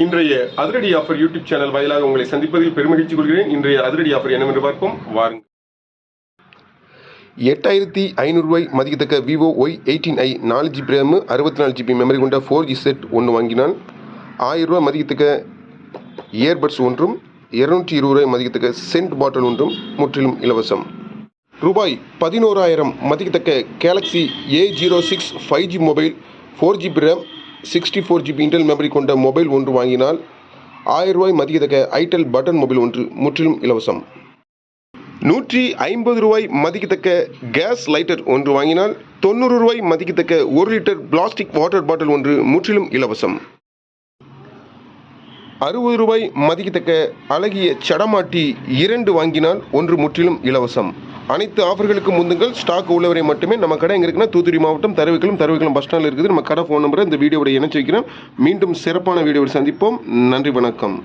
இன்றைய அதிரடி offer YouTube channel வாயிலாக உங்களை சந்திப்பதில் பெருமகிழ்ச்சி கொள்கிறேன். இன்றைய அதிரடி ஆஃபர் என்னவென்று பார்ப்போம் வாருங்கள். 8500 ரூபாய் மதிக்கத்தக்க Vivo Y18i 4GB RAM 64GB memory கொண்ட 4G செட் ஒன்று வாங்கினால் 1000 ரூபாய் மதிக்கத்தக்க இயர்பட்ஸ் ஒன்றும் 220 ரூபாய் மதிக்கத்தக்க சென்ட் பாட்டில் ஒன்றும் முற்றிலும் இலவசம். ரூபாய் 11000 மதிக்கத்தக்க Galaxy A06 5G mobile 4GB RAM 64GB internal memory கொண்ட மொபைல் ஒன்று வாங்கினால் 1000 ரூபாய் மதிக்கத்தக்க ஐடெல் பட்டன் மொபைல் ஒன்று முற்றிலும் இலவசம். 150 ரூபாய் மதிக்கத்தக்க கேஸ் லைட்டர் ஒன்று வாங்கினால் 90 ரூபாய் மதிக்கத்தக்க 1 லிட்டர் பிளாஸ்டிக் வாட்டர் பாட்டில் ஒன்று முற்றிலும் இலவசம். 60 ரூபாய் மதிக்கத்தக்க அழகிய சடமாட்டி 2 வாங்கினால் ஒன்று முற்றிலும் இலவசம். அனைத்து ஆஃபர்களுக்கு முந்துங்கள். ஸ்டாக் உள்ளவரை மட்டுமே. நம்ம கடை எங்கே இருக்குன்னா தூத்துக்குடி மாவட்டம் தருவிக்குளம் பஸ் ஸ்டாண்டில் இருக்குது. நம்ம கடை ஃபோன் நம்பரை இந்த வீடியோவோட இணைச்சு வைக்கிறேன். மீண்டும் சிறப்பான வீடியோவில் சந்திப்போம். நன்றி, வணக்கம்.